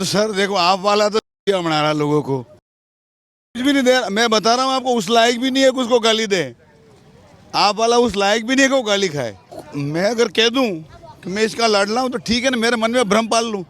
तो सर देखो, आप वाला तो बना रहा लोगों को, कुछ भी नहीं दे। मैं बता रहा हूँ आपको, उस लायक भी नहीं है कि उसको गाली दे। आप वाला उस लायक भी नहीं है कि वो गाली खाए। मैं अगर कह दूं कि मैं इसका लाडला हूं तो ठीक है ना, मेरे मन में भ्रम पाल लूं।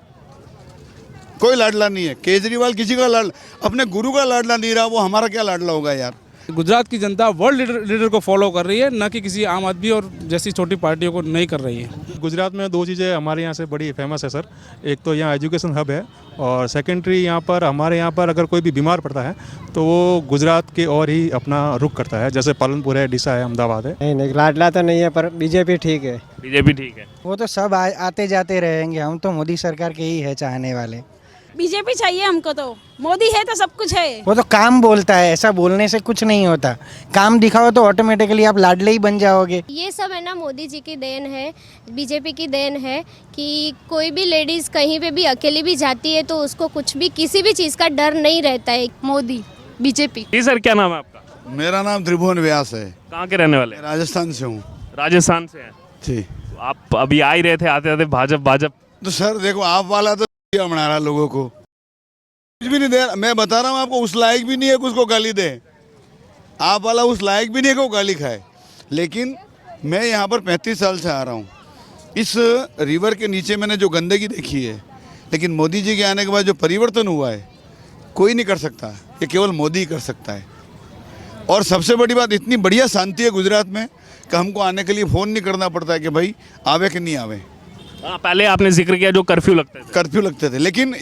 कोई लाडला नहीं है। केजरीवाल किसी का लाडला, अपने गुरु का लाडला नहीं रहा, वो हमारा क्या लाडला होगा यार। गुजरात की जनता वर्ल्ड लीडर को फॉलो कर रही है, न कि किसी आम आदमी और जैसी छोटी पार्टियों को नहीं कर रही है। गुजरात में दो चीज़ें हमारे यहाँ से बड़ी फेमस है सर। एक तो यहाँ एजुकेशन हब है, और सेकेंडरी यहाँ पर हमारे यहाँ पर अगर कोई भी बीमार पड़ता है तो वो गुजरात के और ही अपना रुख करता है। जैसे पालनपुर है, डीसा है, अहमदाबाद है। नहीं, लाडला तो नहीं है, पर बीजेपी ठीक है। बीजेपी ठीक है। वो तो सब आते जाते रहेंगे, हम तो मोदी सरकार के ही है चाहने वाले। बीजेपी चाहिए हमको, तो मोदी है तो सब कुछ है। वो तो काम बोलता है, ऐसा बोलने से कुछ नहीं होता। काम दिखाओ तो ऑटोमेटिकली आप लाडले ही बन जाओगे। ये सब है ना मोदी जी की देन है, बीजेपी की देन है कि कोई भी लेडीज कहीं पे भी अकेली भी जाती है तो उसको कुछ भी किसी भी चीज़ का डर नहीं रहता है। मोदी, बीजेपी। जी सर, क्या नाम है आपका? मेरा नाम त्रिभुवन व्यास है। कहाँ के रहने वाले हैं? राजस्थान से हूँ राजस्थान से हैं। जी। तो आप अभी आ ही रहे थे, आते आते भाजपा। तो सर देखो, आप वाला तो बना रहा लोगों को, कुछ भी नहीं दे। मैं बता रहा हूँ आपको, उस लायक भी नहीं है कि उसको गाली दे। आप वाला उस लायक भी नहीं है कि वो गाली खाए। लेकिन मैं यहाँ पर 35 साल से आ रहा हूँ। इस रिवर के नीचे मैंने जो गंदगी देखी है, लेकिन मोदी जी के आने के बाद जो परिवर्तन हुआ है, कोई नहीं कर सकता। ये केवल मोदी ही कर सकता है। और सबसे बड़ी बात, इतनी बढ़िया शांति है गुजरात में कि हमको आने के लिए फ़ोन नहीं करना पड़ता है कि भाई आवे कि नहीं आवे। पहले आपने जिक्र किया जो कर्फ्यू लगते थे, लेकिन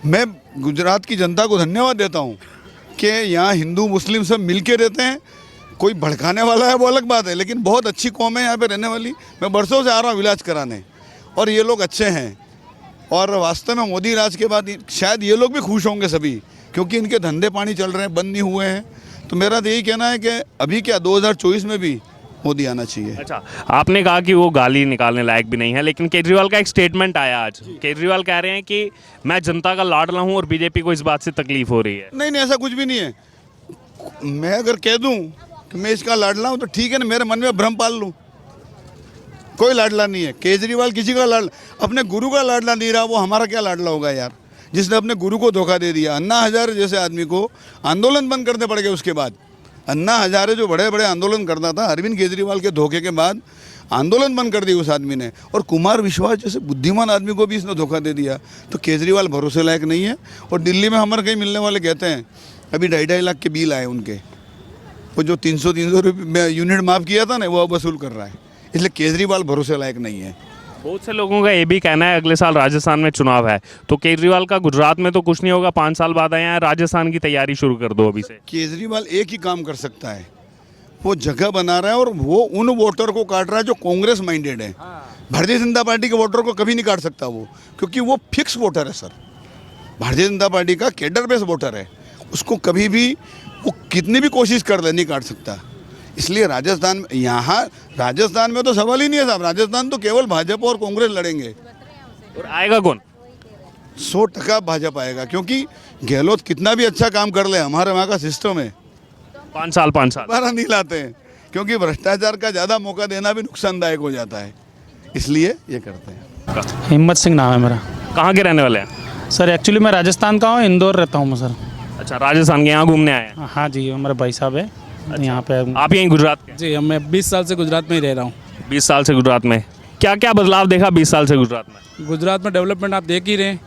मैं गुजरात की जनता को धन्यवाद देता हूँ कि यहाँ हिंदू मुस्लिम सब मिल के रहते हैं। कोई भड़काने वाला है वो अलग बात है, लेकिन बहुत अच्छी कौम है यहाँ पे रहने वाली। मैं बरसों से आ रहा हूँ इलाज कराने, और ये लोग अच्छे हैं। और वास्तव में मोदी राज के बाद शायद ये लोग भी खुश होंगे सभी, क्योंकि इनके धंधे पानी चल रहे हैं, बंद नहीं हुए हैं। तो मेरा तो यही कहना है कि अभी क्या 2024 में भी मोदी आना चाहिए। अच्छा, आपने कहा कि वो गाली निकालने लायक भी नहीं है, लेकिन केजरीवाल का एक स्टेटमेंट आया आज। केजरीवाल कह रहे हैं कि मैं जनता का लाडला हूं और बीजेपी को इस बात से तकलीफ हो रही है। नहीं, ऐसा कुछ भी नहीं है। मैं अगर कह दूं कि मैं इसका लाडला हूं तो ठीक है ना, मेरे मन में भ्रम पाल लूं। कोई लाडला नहीं है। केजरीवाल किसी का लाडला, अपने गुरु का लाडला नहीं रहा, वो हमारा क्या लाडला होगा यार, जिसने अपने गुरु को धोखा दे दिया। अन्ना हजारे जैसे आदमी को आंदोलन बंद करने पड़ गए। उसके बाद अन्ना हजारे जो बड़े बड़े आंदोलन करता था, अरविंद केजरीवाल के धोखे के बाद आंदोलन बंद कर दी उस आदमी ने। और कुमार विश्वास जैसे बुद्धिमान आदमी को भी इसने धोखा दे दिया। तो केजरीवाल भरोसे लायक नहीं है। और दिल्ली में हमारे कहीं मिलने वाले कहते हैं अभी 2.5 लाख के बिल आए उनके, वो जो 300 रुपये यूनिट माफ़ किया था ना, वो अब वसूल कर रहा है। इसलिए केजरीवाल भरोसे लायक नहीं है। बहुत से लोगों का ये भी कहना है अगले साल राजस्थान में चुनाव है, तो केजरीवाल का गुजरात में तो कुछ नहीं होगा, 5 साल बाद आए हैं, राजस्थान की तैयारी शुरू कर दो अभी से। केजरीवाल एक ही काम कर सकता है, वो जगह बना रहा है और वो उन वोटर को काट रहा है जो कांग्रेस माइंडेड है। भारतीय जनता पार्टी के वोटर को कभी नहीं काट सकता वो, क्योंकि वो फिक्स वोटर है सर। भारतीय जनता पार्टी का कैडर बेस वोटर है, उसको कभी भी वो कितनी भी कोशिश कर ले नहीं काट सकता। इसलिए राजस्थान में तो सवाल ही नहीं है साहब। राजस्थान तो केवल भाजपा और कांग्रेस लड़ेंगे। और आएगा कौन? 100% भाजपा आएगा, क्योंकि गहलोत कितना भी अच्छा काम कर ले, हमारे वहाँ का सिस्टम है 5 साल दोबारा नहीं लाते हैं, क्योंकि भ्रष्टाचार का ज़्यादा मौका देना भी नुकसानदायक हो जाता है। इसलिए ये करते हैं। हिम्मत सिंह नाम है मेरा। कहाँ के रहने वाले हैं? सर एक्चुअली मैं राजस्थान का हूँ, इंदौर रहता हूँ मैं सर। अच्छा, राजस्थान के यहाँ घूमने आए हैं? हाँ जी, हमारे भाई साहब है यहाँ पे। आप यहीं गुजरात के? जी, मैं 20 साल से गुजरात में ही रह रहा हूँ। 20 साल से गुजरात में क्या क्या बदलाव देखा 20 साल से गुजरात में? गुजरात में डेवलपमेंट आप देख ही रहे हैं।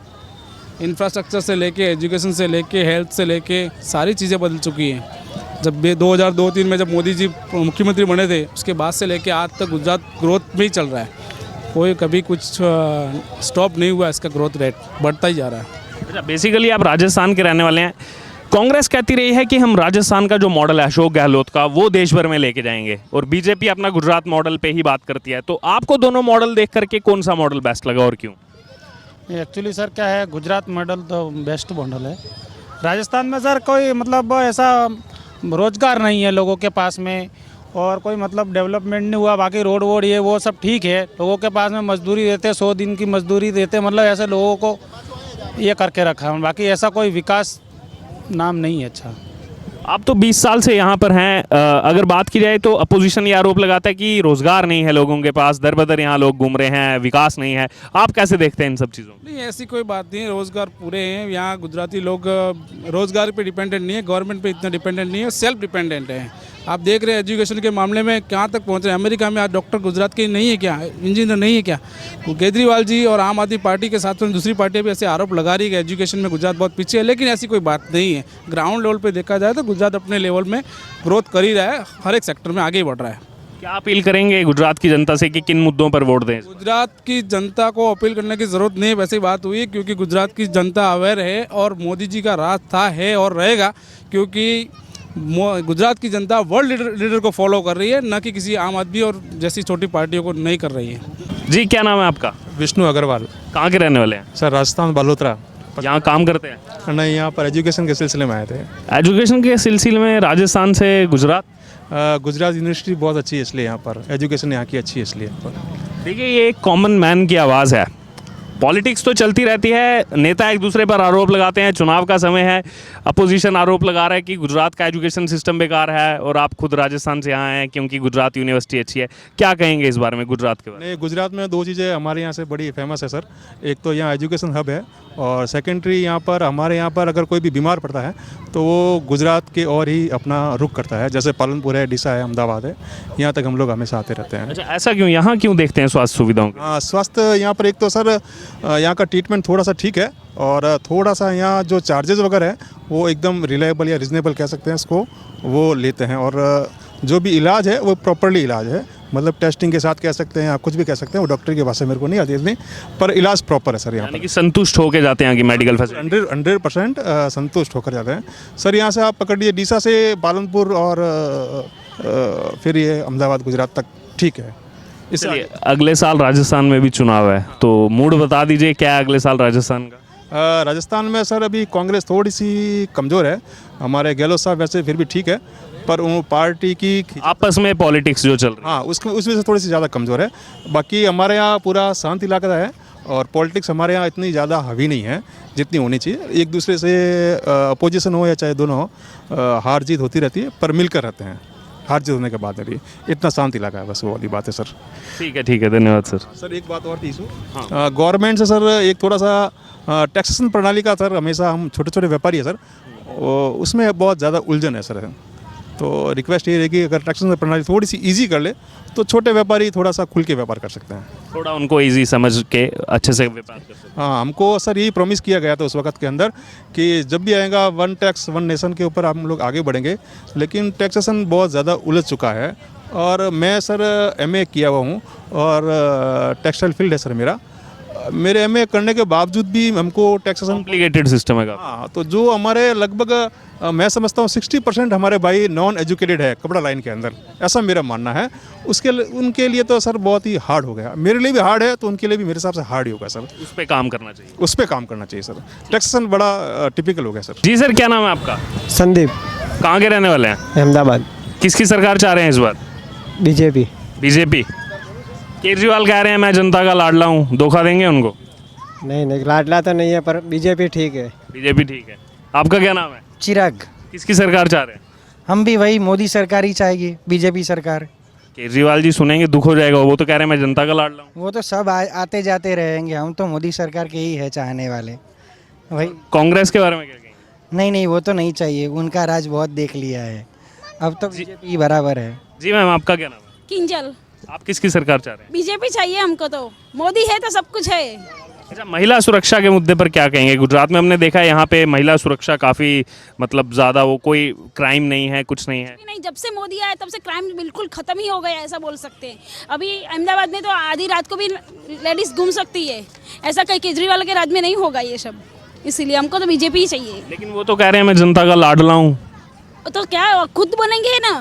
इंफ्रास्ट्रक्चर से लेके, एजुकेशन से लेके, हेल्थ से लेके सारी चीज़ें बदल चुकी हैं। जब 2002-3 में जब मोदी जी मुख्यमंत्री बने थे, उसके बाद से लेके आज तक गुजरात ग्रोथ में ही चल रहा है। कोई कभी कुछ स्टॉप नहीं हुआ, इसका ग्रोथ रेट बढ़ता ही जा रहा है। अच्छा, बेसिकली आप राजस्थान के रहने वाले हैं। कांग्रेस कहती रही है कि हम राजस्थान का जो मॉडल है अशोक गहलोत का, वो देश भर में लेके जाएंगे, और बीजेपी अपना गुजरात मॉडल पे ही बात करती है। तो आपको दोनों मॉडल देख करके कौन सा मॉडल बेस्ट लगा और क्यों? एक्चुअली सर क्या है, गुजरात मॉडल तो बेस्ट मॉडल है। राजस्थान में सर कोई मतलब ऐसा रोजगार नहीं है लोगों के पास में, और कोई मतलब डेवलपमेंट नहीं हुआ। बाकी रोड वोड ये वो सब ठीक है, लोगों के पास में मजदूरी देते, 100 दिन की मजदूरी देते, मतलब ऐसे लोगों को ये करके रखा है। बाकी ऐसा कोई विकास नाम नहीं है। अच्छा, आप तो 20 साल से यहाँ पर हैं। अगर बात की जाए तो अपोजिशन ये आरोप लगाता है कि रोजगार नहीं है लोगों के पास, दर बदर यहाँ लोग घूम रहे हैं, विकास नहीं है। आप कैसे देखते हैं इन सब चीज़ों को? नहीं, ऐसी कोई बात नहीं है, रोज़गार पूरे हैं यहाँ। गुजराती लोग रोज़गार पे डिपेंडेंट नहीं है, गवर्नमेंट पे इतना डिपेंडेंट नहीं है, सेल्फ डिपेंडेंट है। आप देख रहे हैं एजुकेशन के मामले में कहाँ तक पहुँच रहे हैं। अमेरिका में आज डॉक्टर गुजरात के नहीं है क्या, इंजीनियर नहीं है क्या? केजरीवाल जी और आम आदमी पार्टी के साथ में दूसरी पार्टियाँ भी ऐसे आरोप लगा रही है कि एजुकेशन में गुजरात बहुत पीछे है, लेकिन ऐसी कोई बात नहीं है। ग्राउंड लेवल पे देखा जाए तो गुजरात अपने लेवल में ग्रोथ कर ही रहा है, हर एक सेक्टर में आगे ही बढ़ रहा है। क्या अपील करेंगे गुजरात की जनता से कि किन मुद्दों पर वोट दें? गुजरात की जनता को अपील करने की ज़रूरत नहीं है, वैसी बात हुई है, क्योंकि गुजरात की जनता अवेयर है और मोदी जी का राज था, है और रहेगा, क्योंकि गुजरात की जनता वर्ल्ड लीडर को फॉलो कर रही है, न कि किसी आम आदमी और जैसी छोटी पार्टियों को नहीं कर रही है। जी, क्या नाम है आपका? विष्णु अग्रवाल। कहाँ के रहने वाले हैं? सर राजस्थान बालोतरा। यहाँ काम करते हैं? नहीं, यहाँ पर एजुकेशन के सिलसिले में आए थे। एजुकेशन के सिलसिले में राजस्थान से गुजरात? गुजरात यूनिवर्सिटी बहुत अच्छी है, इसलिए यहाँ पर एजुकेशन यहाँ की अच्छी है, इसलिए यहाँ पर। देखिए, ये एक कॉमन मैन की आवाज़ है। पॉलिटिक्स तो चलती रहती है, नेता एक दूसरे पर आरोप लगाते हैं, चुनाव का समय है, अपोजिशन आरोप लगा रहा है कि गुजरात का एजुकेशन सिस्टम बेकार है, और आप खुद राजस्थान से यहाँ हैं क्योंकि गुजरात यूनिवर्सिटी अच्छी है। क्या कहेंगे इस बारे में, गुजरात के बारे में? नहीं, गुजरात में दो चीज़ें हमारे यहाँ से बड़ी फेमस है सर। एक तो यहाँ एजुकेशन हब है, और सेकेंडरी यहाँ पर हमारे यहाँ पर अगर कोई भी बीमार पड़ता है तो वो गुजरात के और ही अपना रुख करता है। जैसे पालनपुर है, डिसा है, अहमदाबाद है, यहाँ तक हम लोग हमेशा आते रहते हैं। अच्छा, ऐसा क्यों? यहाँ क्यों देखते हैं स्वास्थ्य सुविधाओं को? हाँ, स्वास्थ्य यहाँ पर एक तो सर यहाँ का ट्रीटमेंट थोड़ा सा ठीक है, और थोड़ा सा यहाँ जो चार्जेस वगैरह है वो एकदम रिलायबल या रिजनेबल कह सकते हैं इसको, वो लेते हैं। और जो भी इलाज है वो प्रॉपरली इलाज है, मतलब टेस्टिंग के साथ कह सकते हैं, आप कुछ भी कह सकते हैं, वो डॉक्टर की भाषा मेरे को नहीं आती इतनी, पर इलाज प्रॉपर है सर यहाँ यानी कि संतुष्ट होकर जाते हैं यहाँ की मेडिकल फैसिलिटी? 100% संतुष्ट होकर जाते हैं सर। यहाँ से आप पकड़िए डीसा से पालनपुर और फिर ये अहमदाबाद गुजरात तक ठीक है। इसलिए अगले साल राजस्थान में भी चुनाव है, तो मूड बता दीजिए क्या है अगले साल राजस्थान का? राजस्थान में सर अभी कांग्रेस थोड़ी सी कमज़ोर है, हमारे गहलोत साहब वैसे फिर भी ठीक है, पर वो पार्टी की आपस में पॉलिटिक्स जो चल रही है, हाँ, उसमें से थोड़ी सी ज़्यादा कमज़ोर है। बाकी हमारे यहाँ पूरा शांत इलाका है, और पॉलिटिक्स हमारे यहाँ इतनी ज़्यादा हावी नहीं है जितनी होनी चाहिए। एक दूसरे से अपोजिशन हो या चाहे दोनों हो, हार जीत होती रहती है, पर मिलकर रहते हैं। हार जीत होने के बाद भी इतना शांत इलाका है, बस वो वाली बात है सर। ठीक है, धन्यवाद सर। सर एक बात और थी इशू, गवर्नमेंट से सर एक थोड़ा सा टैक्सेशन प्रणाली का सर, हमेशा हम छोटे छोटे व्यापारी है सर, उसमें बहुत ज़्यादा उलझन है सर। तो रिक्वेस्ट ये है कि अगर टैक्सेशन प्रणाली थोड़ी सी इजी कर ले तो छोटे व्यापारी थोड़ा सा खुल के व्यापार कर सकते हैं, थोड़ा उनको इजी समझ के अच्छे से व्यापार कर सकते हैं। हाँ, हमको सर यही प्रॉमिस किया गया था उस वक्त के अंदर कि जब भी आएगा वन टैक्स वन नेशन के ऊपर हम लोग आगे बढ़ेंगे, लेकिन टैक्सेशन बहुत ज़्यादा उलझ चुका है। और मैं सर MA किया हुआ हूँ, और टेक्सटाइल फील्ड है सर मेरा। मेरे MA करने के बावजूद भी हमको टैक्सेशन कॉम्प्लिकेटेड सिस्टम है। हाँ, तो जो हमारे लगभग मैं समझता हूँ 60% हमारे भाई नॉन एजुकेटेड है कपड़ा लाइन के अंदर, ऐसा मेरा मानना है। उनके लिए तो सर बहुत ही हार्ड हो गया, मेरे लिए भी हार्ड है, तो उनके लिए भी मेरे हिसाब से हार्ड ही होगा सर। उस पर काम करना चाहिए, उस पर काम करना चाहिए सर। टैक्सेशन बड़ा टिपिकल हो गया सर। जी सर, क्या नाम है आपका? संदीप। कहाँ के रहने वाले हैं? अहमदाबाद। किसकी सरकार चाह रहे हैं इस बार? बीजेपी। केजरीवाल कह रहे हैं मैं जनता का लाडला हूँ, धोखा देंगे उनको? नहीं, लाडला तो नहीं है, पर बीजेपी ठीक है। बीजेपी ठीक है। आपका क्या नाम है? चिराग। किसकी सरकार चाह रहे हैं? हम भी वही मोदी सरकार ही चाहेगी, बीजेपी सरकार। केजरीवाल जी सुनेंगे दुख हो जाएगा, वो तो कह रहे हैं मैं जनता का लाडला हूँ। वो तो सब आते जाते रहेंगे, हम तो मोदी सरकार के ही है चाहने वाले। वही कांग्रेस के बारे में क्या कहेंगे? नहीं, वो तो नहीं चाहिए, उनका राज बहुत देख लिया है, अब तो बीजेपी बराबर है। जी मैम, आपका क्या नाम है? किंजल। आप किसकी सरकार चाह रहे हैं? बीजेपी चाहिए हमको, तो मोदी है तो सब कुछ है। अच्छा, महिला सुरक्षा के मुद्दे पर क्या कहेंगे? गुजरात में हमने देखा है यहाँ पे महिला सुरक्षा काफ़ी मतलब ज़्यादा, वो कोई क्राइम नहीं है, कुछ नहीं है। नहीं, जब से मोदी आया तब से क्राइम बिल्कुल खत्म ही हो गया, ऐसा बोल सकते हैं। अभी अहमदाबाद में तो आधी रात को भी लेडीज घूम सकती है, ऐसा कहीं केजरीवाल के राज में नहीं होगा ये सब, इसीलिए हमको तो बीजेपी ही चाहिए। लेकिन वो तो कह रहे हैं मैं जनता का लाडला हूँ। तो क्या खुद बोलेंगे ना,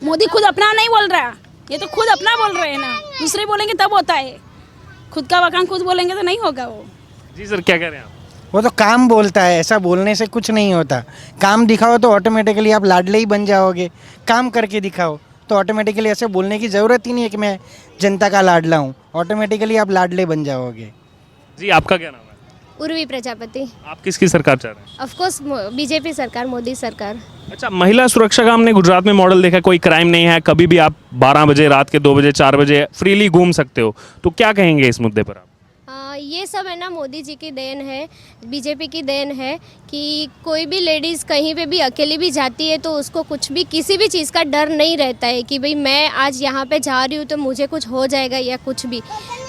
मोदी खुद अपना नहीं बोल रहा, ये तो खुद अपना बोल रहे हैं ना, दूसरे बोलेंगे तब होता है, खुद का वकान खुद बोलेंगे तो नहीं होगा वो। जी सर, क्या कह रहे हैं आप? वो तो काम बोलता है, ऐसा बोलने से कुछ नहीं होता। काम दिखाओ तो ऑटोमेटिकली आप लाडले ही बन जाओगे, काम करके दिखाओ तो ऑटोमेटिकली ऐसे बोलने की ज़रूरत ही नहीं है कि मैं जनता का लाडला हूँ, ऑटोमेटिकली आप लाडले बन जाओगे। जी, आपका क्या नाम है? उर्वी प्रजापति। आप किसकी सरकार चाह रहे हैं? ऑफ कोर्स बीजेपी सरकार, मोदी सरकार। अच्छा, महिला सुरक्षा का हमने गुजरात में मॉडल देखा, कोई क्राइम नहीं है, कभी भी आप 12 बजे, रात के 2 बजे, 4 बजे फ्रीली घूम सकते हो, तो क्या कहेंगे इस मुद्दे पर आप? ये सब है ना मोदी जी की देन है, बीजेपी की देन है कि कोई भी लेडीज़ कहीं पे भी अकेली भी जाती है तो उसको कुछ भी किसी भी चीज़ का डर नहीं रहता है कि भाई मैं आज यहाँ पे जा रही हूँ तो मुझे कुछ हो जाएगा या कुछ भी,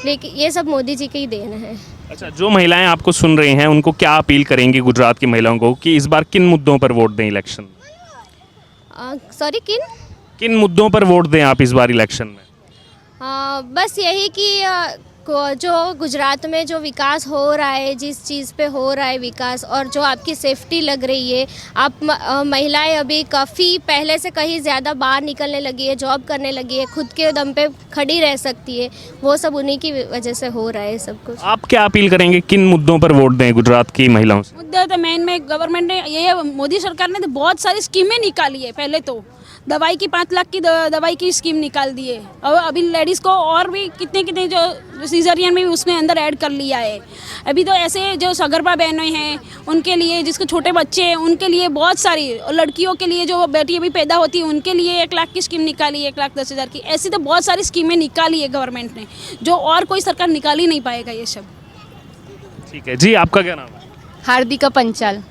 लेकिन ये सब मोदी जी की ही देन है। अच्छा, जो महिलाएं आपको सुन रही हैं उनको क्या अपील करेंगी गुजरात की महिलाओं को कि इस बार किन मुद्दों पर वोट दें इलेक्शन में? सॉरी, किन मुद्दों पर वोट दें आप इस बार इलेक्शन में? बस यही कि जो गुजरात में जो विकास हो रहा है, जिस चीज़ पे हो रहा है विकास, और जो आपकी सेफ्टी लग रही है, आप महिलाएं अभी काफ़ी पहले से कहीं ज़्यादा बाहर निकलने लगी है, जॉब करने लगी है, खुद के दम पे खड़ी रह सकती है, वो सब उन्हीं की वजह से हो रहा है सब कुछ। आप क्या अपील करेंगे, किन मुद्दों पर वोट दें गुजरात की महिलाओं से? मुद्दा तो मेन में गवर्नमेंट ने ये मोदी सरकार ने तो बहुत सारी स्कीमें निकाली है। पहले तो दवाई की 5 लाख की दवाई की स्कीम निकाल दी है, और अभी लेडीज़ को और भी कितने कितने जो सीजरियन में भी उसने अंदर ऐड कर लिया है। अभी तो ऐसे जो सगर्भा बहनें हैं उनके लिए, जिसके छोटे बच्चे हैं उनके लिए बहुत सारी, लड़कियों के लिए जो बेटी अभी पैदा होती है उनके लिए 1 लाख की स्कीम निकाली है, 1,10,000 की। ऐसी तो बहुत सारी स्कीमें निकाली है गवर्नमेंट ने, जो और कोई सरकार निकाल ही नहीं पाएगा ये सब। ठीक है जी, आपका क्या नाम है? हार्दिका पंचाल।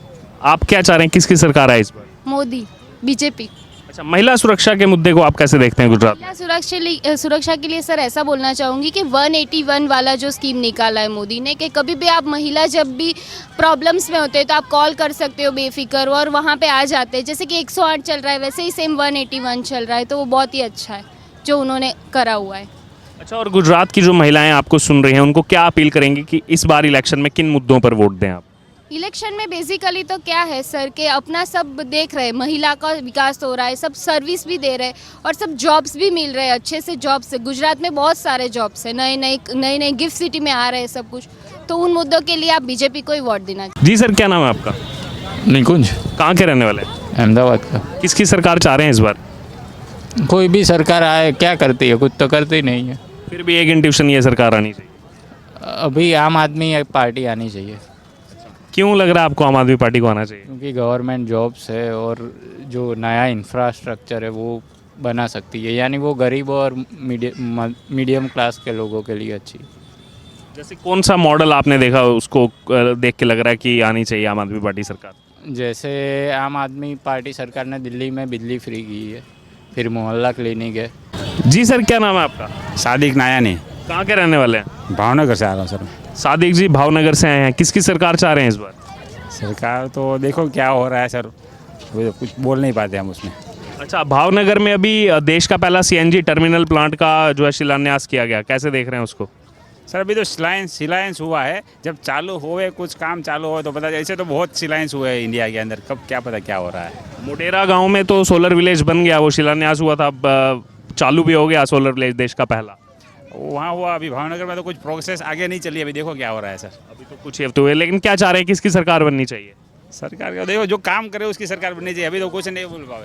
आप क्या चाह रहे हैं, किसकी सरकार है इस बार? मोदी, बीजेपी। अच्छा, महिला सुरक्षा के मुद्दे को आप कैसे देखते हैं गुजरात में? महिला सुरक्षा के लिए सर ऐसा बोलना चाहूँगी कि 181 वाला जो स्कीम निकाला है मोदी ने, कि कभी भी आप महिला जब भी प्रॉब्लम्स में होते हैं तो आप कॉल कर सकते हो बेफिक्र, और वहाँ पे आ जाते हैं। जैसे कि 108 चल रहा है वैसे ही सेम 181 चल रहा है, तो वो बहुत ही अच्छा है जो उन्होंने करा हुआ है। अच्छा, और गुजरात की जो महिलाएं आपको सुन रही हैं उनको क्या अपील करेंगे कि इस बार इलेक्शन में किन मुद्दों पर वोट दें आप? इलेक्शन में बेसिकली तो क्या है सर कि अपना सब देख रहे हैं, महिला का विकास हो रहा है, सब सर्विस भी दे रहे हैं और सब जॉब्स भी मिल रहे हैं, अच्छे से जॉब्स है। गुजरात में बहुत सारे जॉब्स है, नए नए गिफ्ट सिटी में आ रहे हैं सब कुछ, तो उन मुद्दों के लिए आप बीजेपी को ही वोट देना चाहिए। जी सर, क्या नाम है आपका? निकुंज। कहाँ के रहने वाले? अहमदाबाद का। किसकी सरकार चाह रहे हैं इस बार? कोई भी सरकार आए, क्या करती है, कुछ तो करती ही नहीं है। फिर भी एक इंट्यूशन ये सरकार आनी चाहिए। अभी आम आदमी पार्टी आनी चाहिए। क्यों लग रहा है आपको आम आदमी पार्टी को आना चाहिए? क्योंकि गवर्नमेंट जॉब्स है और जो नया इंफ्रास्ट्रक्चर है वो बना सकती है, यानी वो गरीब और मीडियम क्लास के लोगों के लिए अच्छी। जैसे कौन सा मॉडल आपने देखा उसको देख के लग रहा है कि आनी चाहिए आम आदमी पार्टी सरकार? जैसे आम आदमी पार्टी सरकार ने दिल्ली में बिजली फ्री की है, फिर मोहल्ला क्लिनिक है। जी सर, क्या नाम है आपका? सादिक नायानी। कहाँ के रहने वाले हैं? भावनगर से आ रहा हूँ सर। सादिक जी भावनगर से आए हैं, किसकी सरकार चाह रहे हैं इस बार? सरकार तो देखो क्या हो रहा है सर, वो तो कुछ बोल नहीं पाते हम उसमें। अच्छा, भावनगर में अभी देश का पहला CNG टर्मिनल प्लांट का जो है शिलान्यास किया गया, कैसे देख रहे हैं उसको? सर अभी तो सिलायंस हुआ है, जब चालू होए कुछ काम चालू हो तो पता चले। ऐसे तो बहुत सिलायंस हुए हैं इंडिया के अंदर, कब क्या पता क्या हो रहा है। मोटेरा गांव में तो सोलर विलेज बन गया, वो शिलान्यास हुआ था, अब चालू भी हो गया सोलर विलेज देश का पहला। वहाँ हुआ, अभी भावनगर में तो कुछ प्रोसेस आगे नहीं चली, अभी देखो क्या हो रहा है सर। अभी तो कुछ हफ्ते हुए, लेकिन क्या चाह रहे हैं, किसकी सरकार बननी चाहिए? सरकार का देखो जो काम करे उसकी सरकार बननी चाहिए, अभी तो कुछ नहीं बोल पाओ।